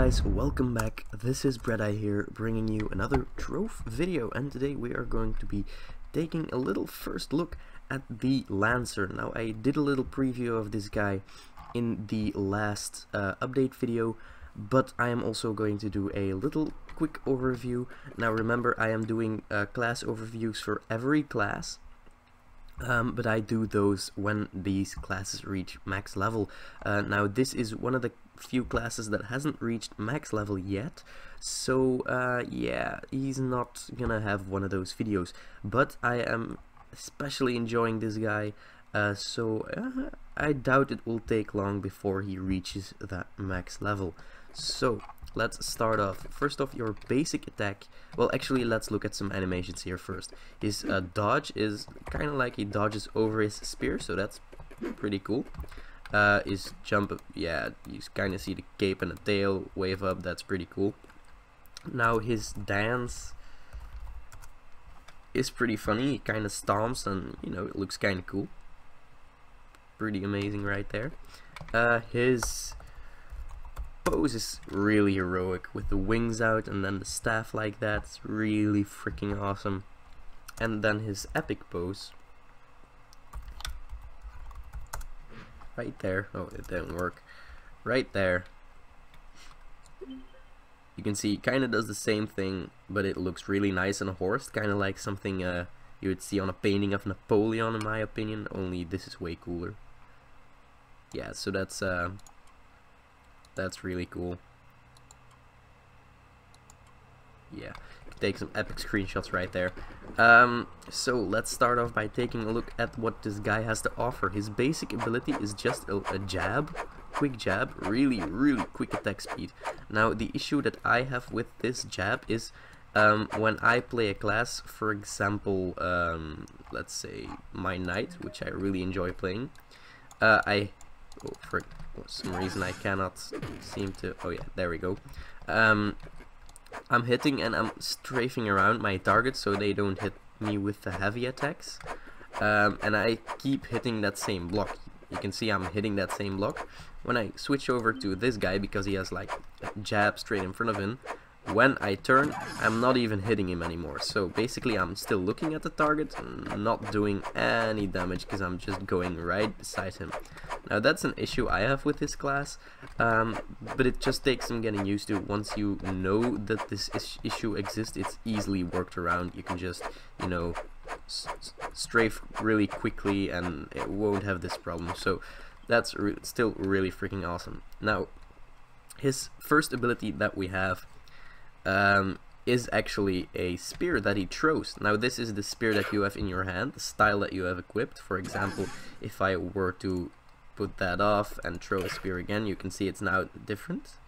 guys, welcome back. This is Breadeye here, bringing you another Trove video, and today we are going to be taking a little first look at the Lancer. Now, I did a little preview of this guy in the last update video, but I am also going to do a little quick overview. Now remember, I am doing class overviews for every class, but I do those when these classes reach max level. Now this is one of the few classes that hasn't reached max level yet, so yeah, he's not gonna have one of those videos, but I am especially enjoying this guy, so I doubt it will take long before he reaches that max level. So let's start off. First off, your basic attack. Well, actually, let's look at some animations here first. His dodge is kind of like he dodges over his spear, so that's pretty cool. His jump, yeah, you kind of see the cape and the tail wave up. That's pretty cool. Now his dance is pretty funny. He kind of stomps, and you know, it looks kind of cool. Pretty amazing right there. His pose is really heroic with the wings out and then the staff like that. It's really freaking awesome. And then his epic pose right there. Oh, it didn't work. Right there, you can see he kind of does the same thing, but it looks really nice on a horse, kind of like something you would see on a painting of Napoleon, in my opinion, only this is way cooler. Yeah, so that's really cool. Yeah, take some epic screenshots right there. So let's start off by taking a look at what this guy has to offer. His basic ability is just a jab, quick jab, really quick attack speed. Now the issue that I have with this jab is when I play a class, for example, let's say my knight, which I really enjoy playing, for some reason I cannot seem to, oh yeah, there we go. I'm hitting and I'm strafing around my targets so they don't hit me with the heavy attacks, and I keep hitting that same block. You can see I'm hitting that same block. When I switch over to this guy, because he has like a jab straight in front of him, when I turn, I'm not even hitting him anymore. So basically I'm still looking at the target and not doing any damage because I'm just going right beside him. Now that's an issue I have with this class, but it just takes some getting used to. Once you know that this issue exists, it's easily worked around. You can just, you know, strafe really quickly and it won't have this problem. So that's still really freaking awesome. Now his first ability that we have is actually a spear that he throws. Now this is the spear that you have in your hand, the style that you have equipped. For example, if I were to put that off and throw a spear again, you can see it's now different.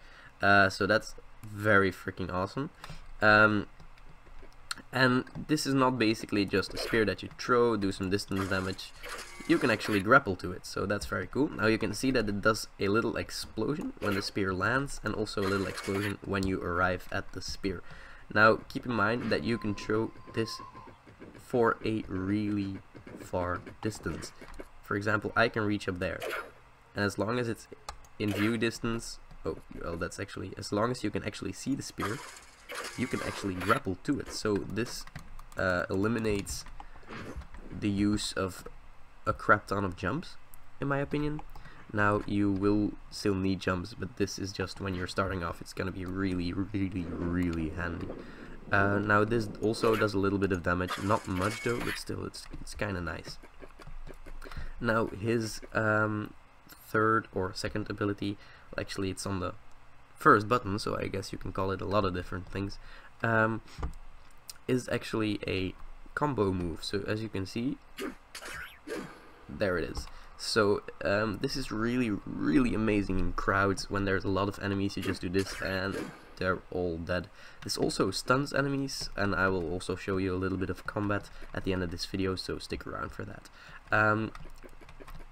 So that's very freaking awesome. And this is not basically just a spear that you throw, do some distance damage. You can actually grapple to it, so that's very cool. Now you can see that it does a little explosion when the spear lands, and also a little explosion when you arrive at the spear. Now keep in mind that you can throw this for a really far distance. For example, I can reach up there, and as long as it's in view distance, oh well, that's actually, as long as you can actually see the spear, you can actually grapple to it. So this eliminates the use of a crap ton of jumps, in my opinion. Now you will still need jumps, but this is just when you're starting off. It's gonna be really handy. Now this also does a little bit of damage, not much though, but still it's kind of nice. Now his third or second ability, actually it's on the first button, so I guess you can call it a lot of different things, is actually a combo move. So as you can see, there it is. So this is really amazing in crowds. When there's a lot of enemies, you just do this and they're all dead. This also stuns enemies, and I will also show you a little bit of combat at the end of this video, so stick around for that.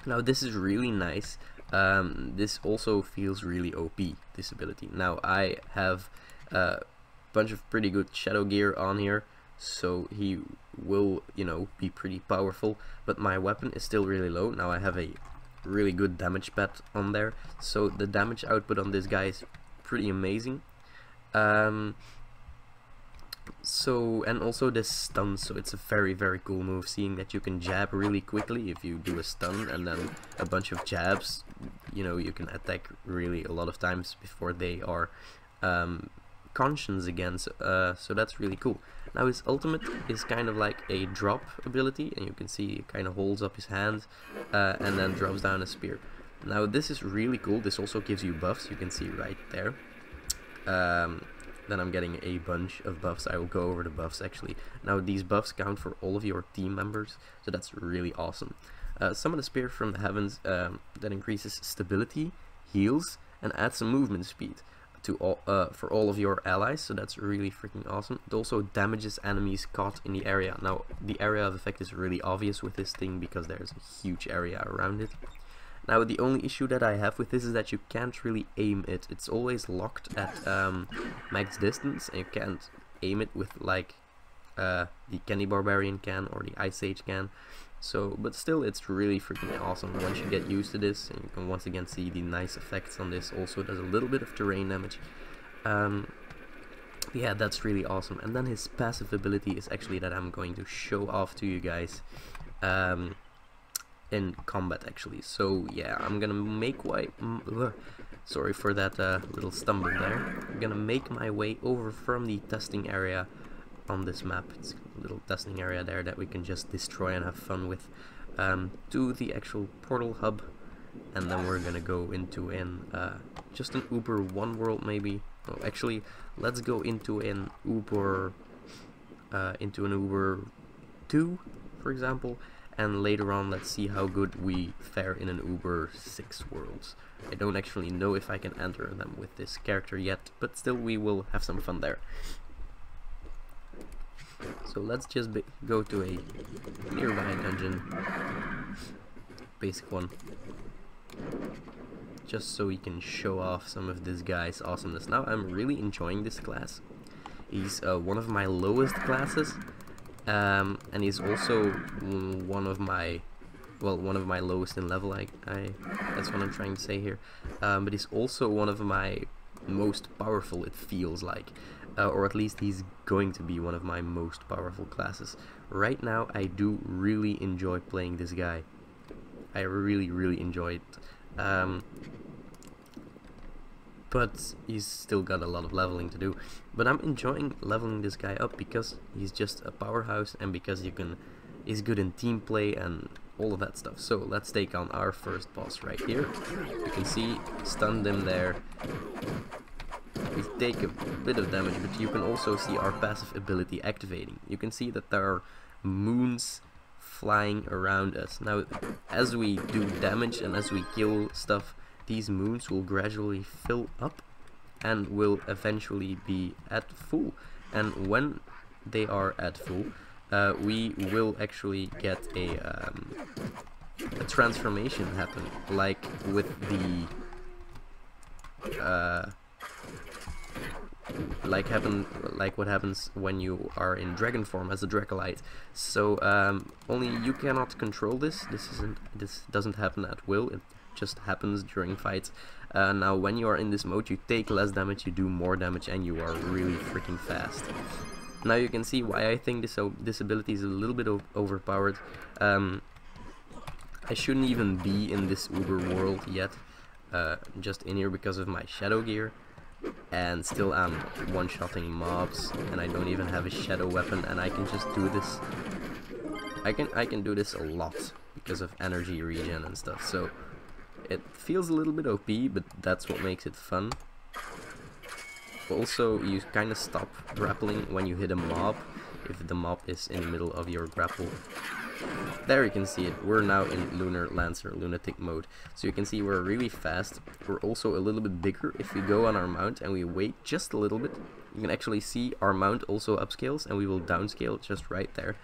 Now this is really nice. This also feels really OP, this ability. Now I have a bunch of pretty good shadow gear on here, so he will, you know, be pretty powerful, but my weapon is still really low. Now I have a really good damage pad on there, so the damage output on this guy is pretty amazing. So, and also this stun, so it's a very cool move, seeing that you can jab really quickly if you do a stun and then a bunch of jabs. You know, you can attack really a lot of times before they are conscious again, so that's really cool. Now his ultimate is kind of like a drop ability, and you can see it kind of holds up his hand and then drops down a spear. Now this is really cool. This also gives you buffs, you can see right there. Then I'm getting a bunch of buffs. I will go over the buffs actually. Now these buffs count for all of your team members, so that's really awesome. Summon a spear from the heavens that increases stability, heals, and adds some movement speed to all, for all of your allies, so that's really freaking awesome. It also damages enemies caught in the area. Now the area of effect is really obvious with this thing because there's a huge area around it. Now the only issue that I have with this is that you can't really aim it. It's always locked at max distance, and you can't aim it with like the Candy Barbarian can or the Ice Age can. So, but still, it's really freaking awesome once you get used to this, and you can once again see the nice effects on this. Also, does a little bit of terrain damage. Yeah, that's really awesome. And then his passive ability is actually that I'm going to show off to you guys in combat actually. So yeah, I'm gonna make sorry for that little stumble there. I'm gonna make my way over from the testing area on this map. It's a little testing area there that we can just destroy and have fun with, to the actual portal hub, and then we're gonna go into just an Uber 1 world maybe. Oh, actually, let's go into an Uber 2, for example, and later on let's see how good we fare in an Uber 6 worlds. I don't actually know if I can enter them with this character yet, but still we will have some fun there. So let's just go to a nearby dungeon, basic one, just so we can show off some of this guy's awesomeness. Now I'm really enjoying this class. He's one of my lowest classes, and he's also one of my lowest in level. That's what I'm trying to say here. But he's also one of my most powerful, it feels like. Or at least he's going to be one of my most powerful classes. Right now I do really enjoy playing this guy. I really enjoy it. But he's still got a lot of leveling to do. But I'm enjoying leveling this guy up because he's just a powerhouse, and because he's good in team play and all of that stuff. So let's take on our first boss right here. You can see, stunned him there. We take a bit of damage, but you can also see our passive ability activating. You can see that there are moons flying around us. Now, as we do damage and as we kill stuff, these moons will gradually fill up and will eventually be at full. And when they are at full, we will actually get a transformation happen, like with the like what happens when you are in dragon form as a Dracolite. So only you cannot control this. This doesn't happen at will. It just happens during fights. Now when you are in this mode, you take less damage, you do more damage, and you are really freaking fast. Now you can see why I think this ability is a little bit overpowered. I shouldn't even be in this Uber world yet, just in here because of my shadow gear, and still I'm one-shotting mobs, and I don't even have a shadow weapon, and I can just do this. I can do this a lot because of energy regen and stuff, so it feels a little bit OP, but that's what makes it fun. Also, you kind of stop grappling when you hit a mob, if the mob is in the middle of your grapple. There you can see it. We're now in Lunar Lancer, Lunatic mode. So you can see we're really fast. We're also a little bit bigger. If we go on our mount and we wait just a little bit, you can actually see our mount also upscales, and we will downscale just right there.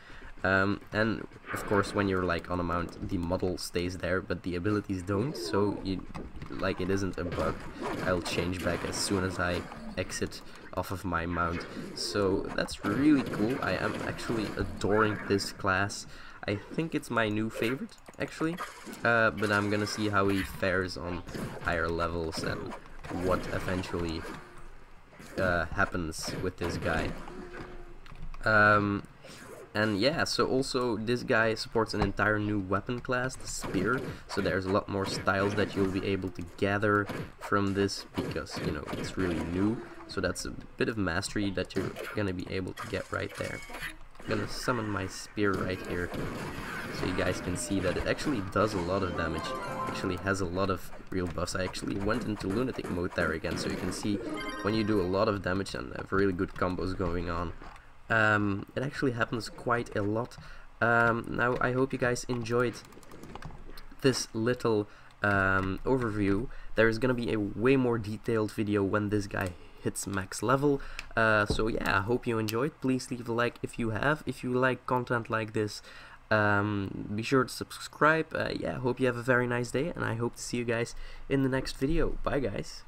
And of course, when you're like on a mount, the model stays there, but the abilities don't. So it isn't a bug. I'll change back as soon as I exit off of my mount. So that's really cool. I am actually adoring this class. I think it's my new favorite actually, but I'm gonna see how he fares on higher levels and what eventually happens with this guy. And yeah, so also this guy supports an entire new weapon class, the spear, so there's a lot more styles that you'll be able to gather from this, because, you know, it's really new, so that's a bit of mastery that you're gonna be able to get right there. I'm gonna summon my spear right here, so you guys can see that it actually does a lot of damage, actually has a lot of real buffs. I actually went into lunatic mode there again, so you can see when you do a lot of damage and have really good combos going on. It actually happens quite a lot. Now I hope you guys enjoyed this little overview. There is gonna be a way more detailed video when this guy hits max level. So yeah, I hope you enjoyed. Please leave a like if you have. If you like content like this, be sure to subscribe. Yeah, hope you have a very nice day, and I hope to see you guys in the next video. Bye guys.